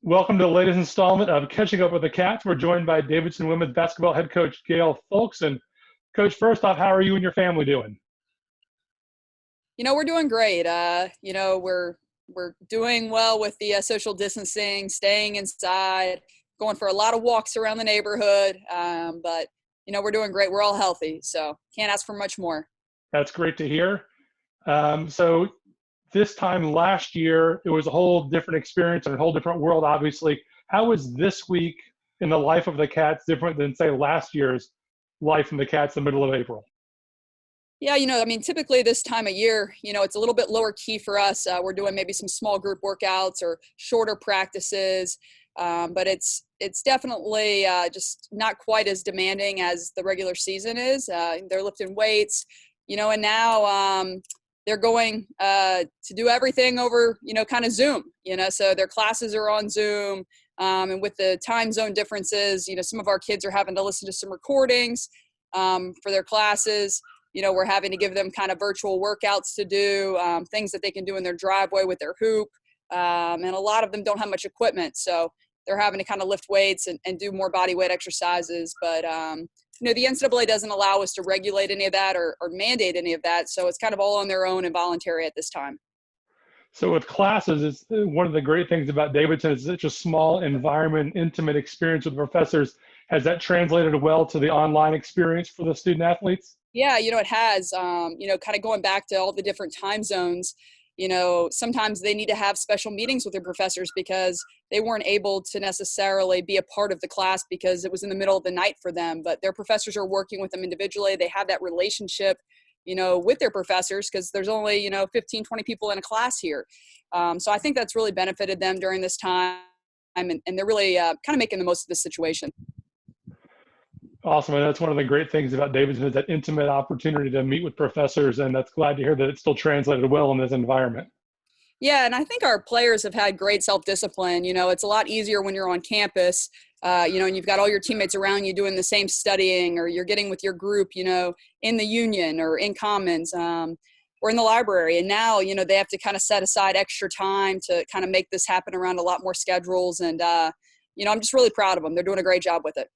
Welcome to the latest installment of Catching Up with the Cats. We're joined by Davidson women's basketball head coach Gayle Fulks. And Coach, first off, how are you and your family doing? We're doing great. We're doing well with the social distancing, staying inside, going for a lot of walks around the neighborhood. But we're doing great. We're all healthy, so can't ask for much more. That's great to hear. So this time last year, it was a whole different experience and a whole different world, obviously. How was this week in the life of the Cats different than, say, last year's life in the Cats in the middle of April? Yeah, typically this time of year, it's a little bit lower key for us. We're doing maybe some small group workouts or shorter practices, but it's definitely just not quite as demanding as the regular season is. They're lifting weights, and now they're going to do everything over, kind of Zoom, so their classes are on Zoom. And with the time zone differences, some of our kids are having to listen to some recordings for their classes. We're having to give them kind of virtual workouts to do, things that they can do in their driveway with their hoop. And a lot of them don't have much equipment. So they're having to kind of lift weights and do more body weight exercises. But, the NCAA doesn't allow us to regulate any of that or mandate any of that. So it's kind of all on their own and voluntary at this time. So with classes, it's one of the great things about Davidson is such a small environment, intimate experience with professors. Has that translated well to the online experience for the student athletes? Yeah, it has, kind of going back to all the different time zones, sometimes they need to have special meetings with their professors because they weren't able to necessarily be a part of the class because it was in the middle of the night for them, but their professors are working with them individually. They have that relationship, with their professors because there's only, 15, 20 people in a class here. So I think that's really benefited them during this time, and they're really kind of making the most of this situation. Awesome. And that's one of the great things about Davidson is that intimate opportunity to meet with professors. And that's glad to hear that it's still translated well in this environment. Yeah, and I think our players have had great self-discipline. It's a lot easier when you're on campus, and you've got all your teammates around you doing the same studying, or you're getting with your group, in the union or in commons, or in the library. And now, they have to kind of set aside extra time to kind of make this happen around a lot more schedules. And, I'm just really proud of them. They're doing a great job with it.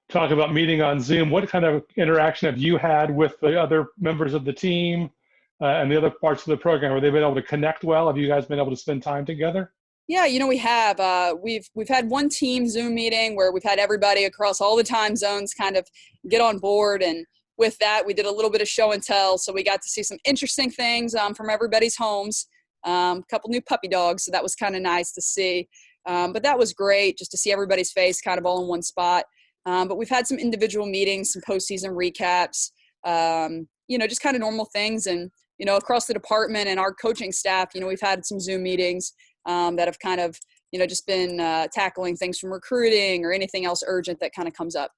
Talk about meeting on Zoom. What kind of interaction have you had with the other members of the team and the other parts of the program? Have they been able to connect well? Have you guys been able to spend time together? Yeah, we have. We've had one team Zoom meeting where we've had everybody across all the time zones kind of get on board. And with that, we did a little bit of show and tell. So we got to see some interesting things from everybody's homes, a couple new puppy dogs. So that was kind of nice to see. But that was great just to see everybody's face kind of all in one spot. But we've had some individual meetings, some postseason recaps, just kind of normal things. And, across the department and our coaching staff, we've had some Zoom meetings that have kind of, just been tackling things from recruiting or anything else urgent that kind of comes up.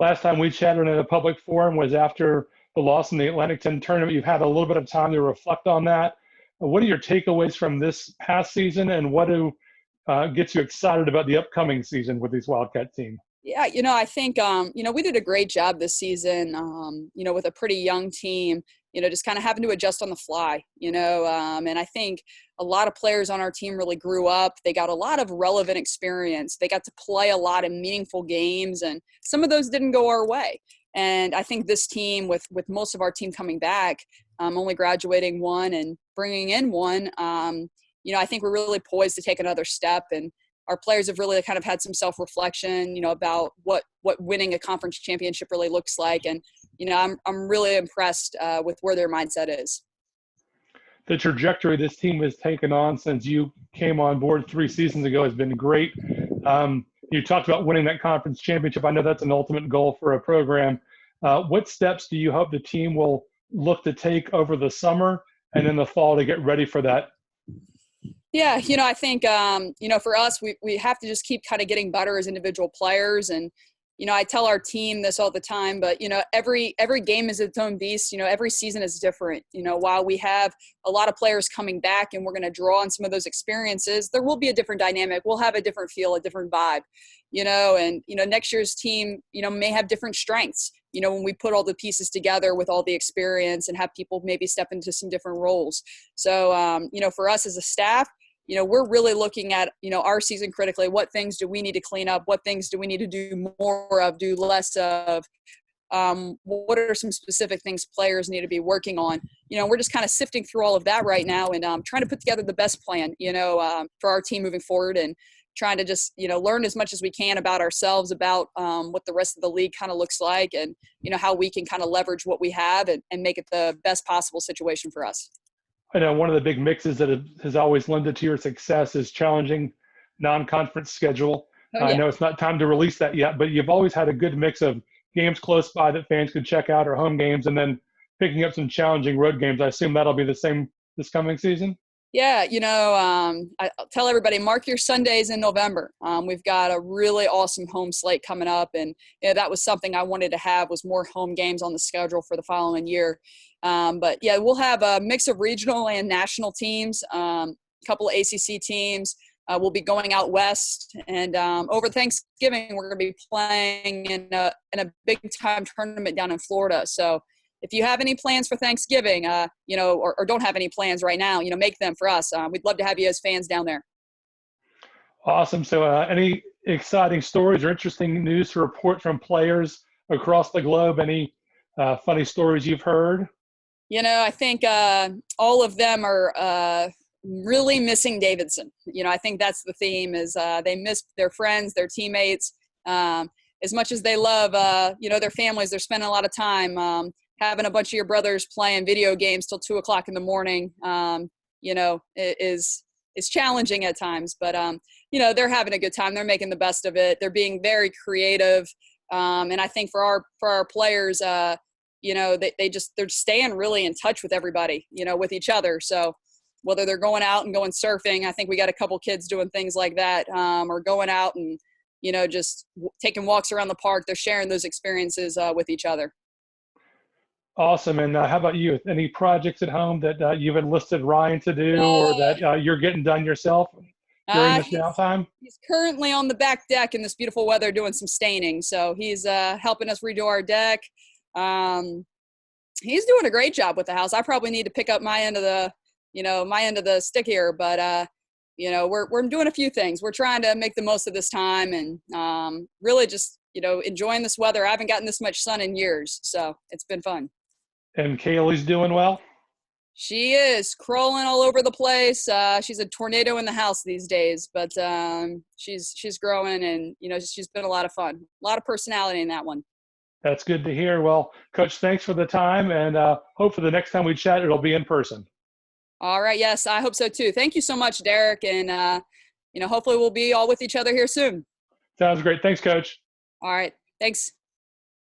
Last time we chatted in a public forum was after the loss in the Atlantic 10 tournament. You've had a little bit of time to reflect on that. What are your takeaways from this past season, and what gets you excited about the upcoming season with this Wildcat team? Yeah, I think, we did a great job this season, with a pretty young team, just kind of having to adjust on the fly, and I think a lot of players on our team really grew up. They got a lot of relevant experience. They got to play a lot of meaningful games, and some of those didn't go our way. And I think this team, with most of our team coming back, only graduating one and bringing in one, I think we're really poised to take another step. And our players have really kind of had some self-reflection, about what winning a conference championship really looks like. And, I'm really impressed with where their mindset is. The trajectory this team has taken on since you came on board 3 seasons ago has been great. You talked about winning that conference championship. I know that's an ultimate goal for a program. What steps do you hope the team will look to take over the summer and in the fall to get ready for that? Yeah, I think, for us, we have to just keep kind of getting better as individual players. And, I tell our team this all the time, but, every game is its own beast. Every season is different. While we have a lot of players coming back and we're going to draw on some of those experiences, there will be a different dynamic. We'll have a different feel, a different vibe, and, next year's team, may have different strengths, when we put all the pieces together with all the experience and have people maybe step into some different roles. So, for us as a staff, we're really looking at, our season critically. What things do we need to clean up? What things do we need to do more of, do less of? What are some specific things players need to be working on? We're just kind of sifting through all of that right now and trying to put together the best plan, for our team moving forward, and trying to just, learn as much as we can about ourselves, about what the rest of the league kind of looks like, and, how we can kind of leverage what we have and make it the best possible situation for us. I know one of the big mixes that has always lended to your success is challenging non-conference schedule. Oh, yeah. I know it's not time to release that yet, but you've always had a good mix of games close by that fans could check out, or home games, and then picking up some challenging road games. I assume that'll be the same this coming season? Yeah, I tell everybody, mark your Sundays in November. We've got a really awesome home slate coming up, and that was something I wanted to have, was more home games on the schedule for the following year. But yeah, we'll have a mix of regional and national teams, a couple of ACC teams. We'll be going out west, and over Thanksgiving we're going to be playing in a big time tournament down in Florida. So if you have any plans for Thanksgiving, or don't have any plans right now, make them for us. We'd love to have you as fans down there. Awesome. So any exciting stories or interesting news to report from players across the globe? Any funny stories you've heard? I think all of them are really missing Davidson. I think that's the theme, is they miss their friends, their teammates. As much as they love, their families, they're spending a lot of time having a bunch of your brothers playing video games till 2:00 in the morning, is challenging at times, but they're having a good time. They're making the best of it. They're being very creative. And I think for our players, they're staying really in touch with everybody, with each other. So whether they're going out and going surfing, I think we got a couple kids doing things like that, or going out and, just taking walks around the park. They're sharing those experiences with each other. Awesome. And how about you? Any projects at home that you've enlisted Ryan to do, or that you're getting done yourself during this downtime? He's currently on the back deck in this beautiful weather doing some staining. So he's helping us redo our deck. He's doing a great job with the house. I probably need to pick up my end of the stick here, but we're doing a few things. We're trying to make the most of this time, and really just, enjoying this weather. I haven't gotten this much sun in years, so it's been fun. And Kaylee's doing well? She is crawling all over the place. She's a tornado in the house these days, but she's growing, and she's been a lot of fun. A lot of personality in that one. That's good to hear. Well, Coach, thanks for the time, and hopefully the next time we chat, it'll be in person. All right. Yes, I hope so too. Thank you so much, Derek, and hopefully we'll be all with each other here soon. Sounds great. Thanks, Coach. All right. Thanks.